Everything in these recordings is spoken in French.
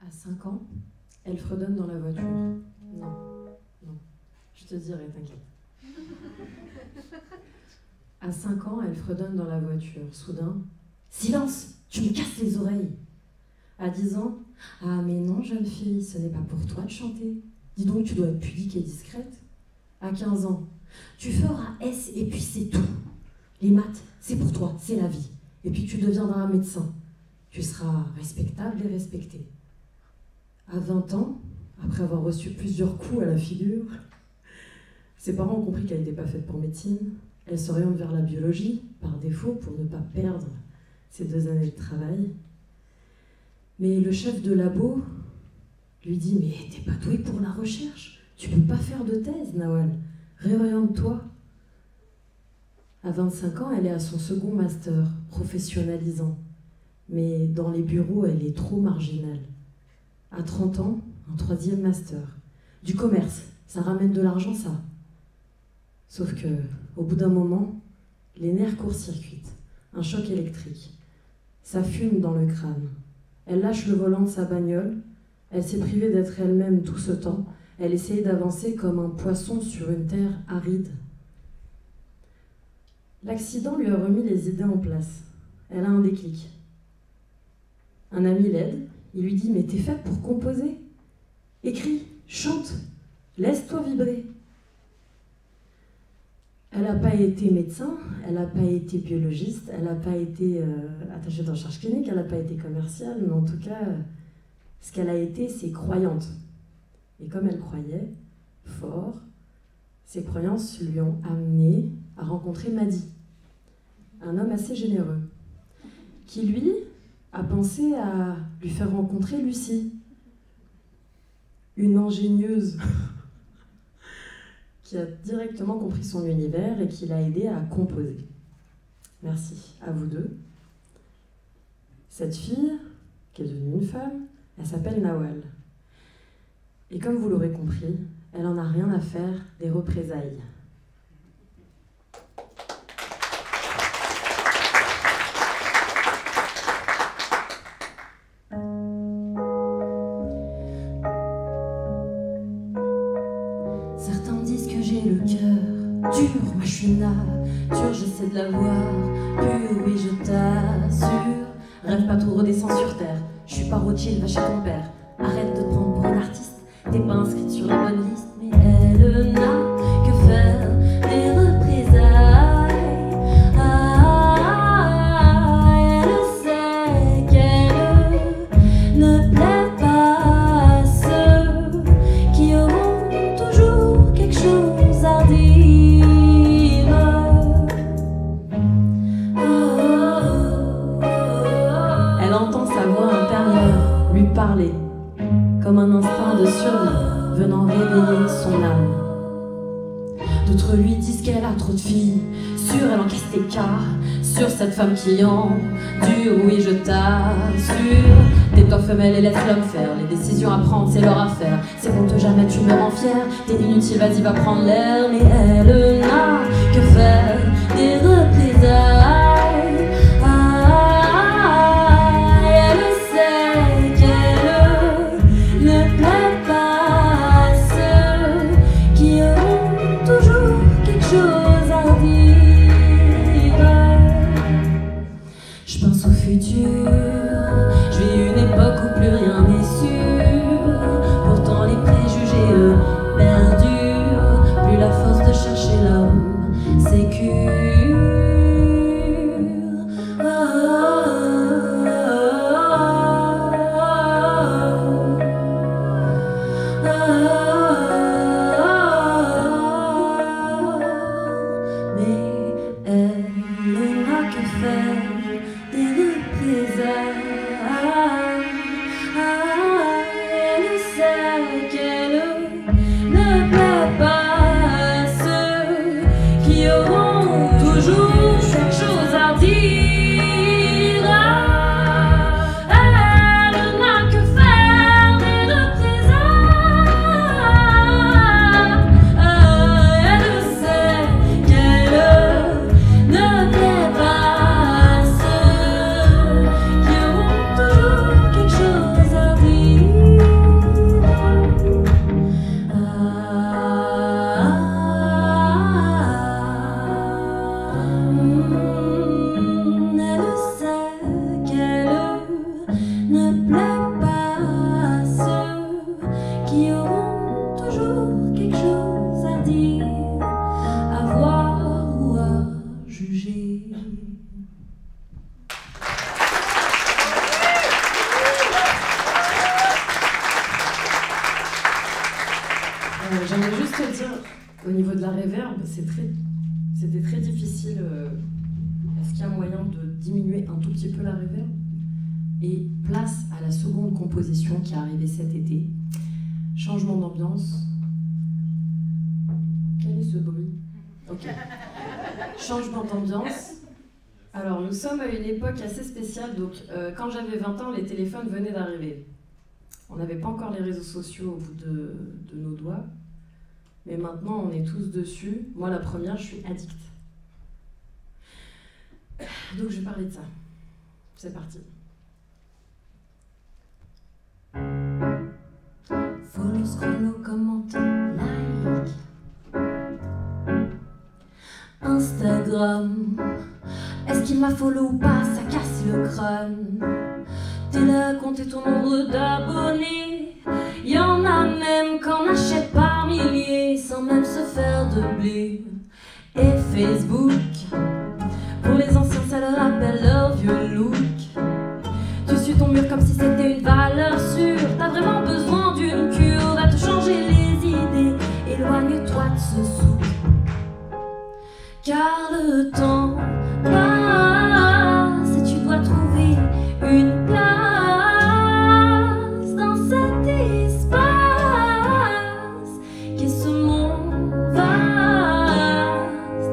À 5 ans, elle fredonne dans la voiture. Non, non, je te dirai, t'inquiète. À 5 ans, elle fredonne dans la voiture. Soudain, silence, tu me casses les oreilles. À 10 ans, ah mais non, jeune fille, ce n'est pas pour toi de chanter. Dis donc, tu dois être pudique et discrète. À 15 ans, tu feras S et puis c'est tout. Les maths, c'est pour toi, c'est la vie. Et puis tu deviendras médecin. Tu seras respectable et respecté. À 20 ans, après avoir reçu plusieurs coups à la figure, ses parents ont compris qu'elle n'était pas faite pour médecine. Elle s'oriente vers la biologie, par défaut, pour ne pas perdre ses 2 années de travail. Mais le chef de labo lui dit « Mais t'es pas doué pour la recherche, tu peux pas faire de thèse, Nawal, réoriente-toi ». À 25 ans, elle est à son second master, professionnalisant. Mais dans les bureaux, elle est trop marginale. À 30 ans, un 3e master. Du commerce, ça ramène de l'argent, ça. Sauf que, au bout d'un moment, les nerfs court-circuitent. Un choc électrique. Ça fume dans le crâne. Elle lâche le volant de sa bagnole. Elle s'est privée d'être elle-même tout ce temps. Elle essayait d'avancer comme un poisson sur une terre aride. L'accident lui a remis les idées en place. Elle a un déclic. Un ami l'aide. Il lui dit « Mais t'es faite pour composer. Écris, chante, laisse-toi vibrer. » Elle n'a pas été médecin, elle n'a pas été biologiste, elle n'a pas été attachée de recherche clinique, elle n'a pas été commerciale, mais en tout cas, ce qu'elle a été, c'est croyante. Et comme elle croyait fort, ses croyances lui ont amené à rencontrer Madi, un homme assez généreux, qui lui a pensé à lui faire rencontrer Lucie, une ingénieuse qui a directement compris son univers et qui l'a aidé à composer. Merci à vous deux. Cette fille, qui est devenue une femme, elle s'appelle Nawal. Et comme vous l'aurez compris, elle n'en a rien à faire des représailles. Le cœur dur, moi je suis nature, j'essaie de la voir pure, oui je t'assure. Rêve pas trop, redescends sur terre. Je suis pas Rothschild, va chez ton père. Arrête de te prendre pour une artiste. T'es pas inscrite sur la bonne liste. Mais elle n'a que faire des représailles. Elle sait qu'elle ne plaît pas à ceux qui auront toujours quelque chose à dire. Elle entend sa voix intérieure lui parler, comme un instinct de survie venant réveiller son âme. D'autres lui disent qu'elle a trop de filles, sûre elle encaisse tes cas, sur cette femme qui en dure, oui je t'assure. Tais-toi femelle et laisse l'homme faire, les décisions à prendre c'est leur affaire. C'est pour te jamais tu me rends fière, t'es inutile vas-y va prendre l'air. Mais elle n'a que faire des représailles. Elle sait qu'elle ne plaît pas à ceux qui auront toujours quelque chose à dire. Je pense au futur, je vis une époque où plus rien n'est sûr. Pourtant les préjugés eux perdurent, plus la force de chercher l'homme sécure. Au niveau de la reverb, c'était très difficile. Est-ce qu'il y a moyen de diminuer un tout petit peu la reverb? Et place à la seconde composition qui est arrivée cet été. Changement d'ambiance. Quel est ce bruit? Ok. Changement d'ambiance. Alors, nous sommes à une époque assez spéciale. Donc, quand j'avais 20 ans, les téléphones venaient d'arriver. On n'avait pas encore les réseaux sociaux au bout de nos doigts. Mais maintenant, on est tous dessus. Moi, la première, je suis addict. Donc, je vais parler de ça. C'est parti. Follow, scroll, commente, like. Instagram. Est-ce qu'il m'a follow ou pas? Ça casse le crâne. T'es là, compter ton nombre d'abonnés. Y'en a même qu'on achète par milliers sans même se faire de blé. Et Facebook, pour les anciens, ça leur rappelle leur vieux look. Tu suis ton mur comme si c'était une valeur sûre. T'as vraiment besoin d'une cure, va te changer les idées. Éloigne-toi de ce souk. Car le temps passe et tu dois trouver une place dans cet espace qu'est ce monde vaste.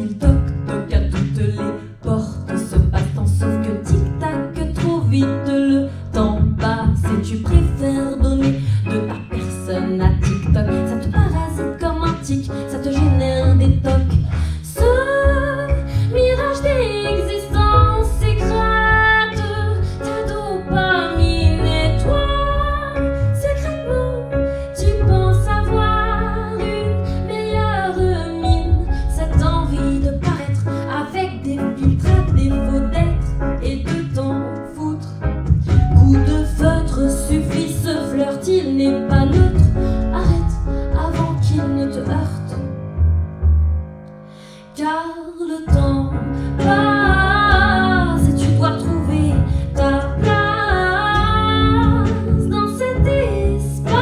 Il toque à toutes les portes, se battant, sauf que tic-tac, trop vite le temps passe et tu préfères donner de ta personne à TikTok. Ça te parasite comme un tic, ça te génère des tocs. Ce mirage d'existence secrète ta dopamine et toi, secrètement, tu penses avoir une meilleure mine. Cette envie de paraître avec des filtres à défaut d'être et de t'en foutre. Coup de feutre suffit, ce flirt, il n'est pas neutre. Arrête avant qu'il ne te heurte. Car le temps passe et tu dois trouver ta place dans cet espace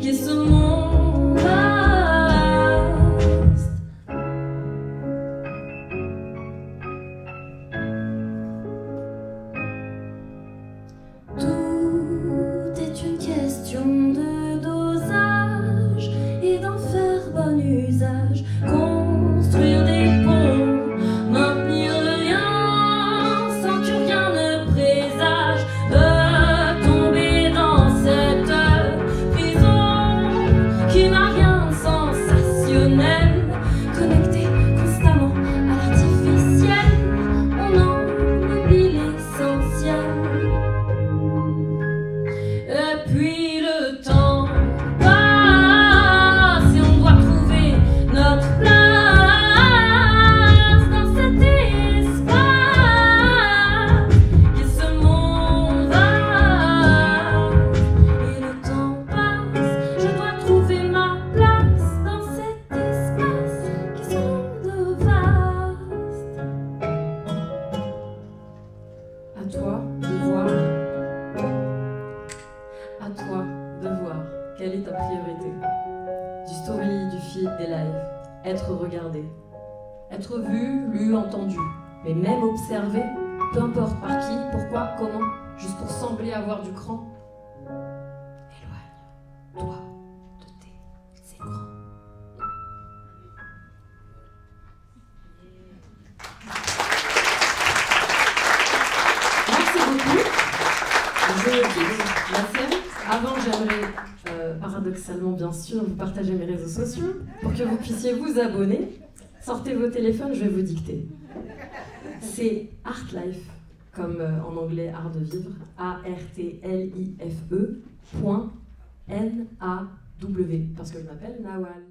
qu'est ce monde vaste. Tout est une question de dosage et d'en faire bon usage. Construire des ponts, maintenir le lien sans que rien ne présage de tomber dans cette prison qui n'a rien de sensationnel. Connecté constamment à l'artificiel, on en oublie l'essentiel. Et puis le temps passe et on doit trouver notre place dans cet espace qu'est ce monde vaste. Et le temps passe, je dois trouver ma place dans cet espace qu'est ce monde vaste. À toi de voir. À toi de voir quelle est ta priorité. Du story, du feed, des lives. Être regardé. Être vu, lu, entendu. Mais même observé, peu importe par qui, pourquoi, comment, juste pour sembler avoir du cran. Éloigne-toi de tes écrans. Merci beaucoup. Je quitte la scène. Avant, j'aimerais, paradoxalement bien sûr, vous partager mes réseaux sociaux pour que vous puissiez vous abonner. Sortez vos téléphones, je vais vous dicter. C'est Artlife, comme en anglais art de vivre, ARTLIFE.NAW, parce que je m'appelle Nawal.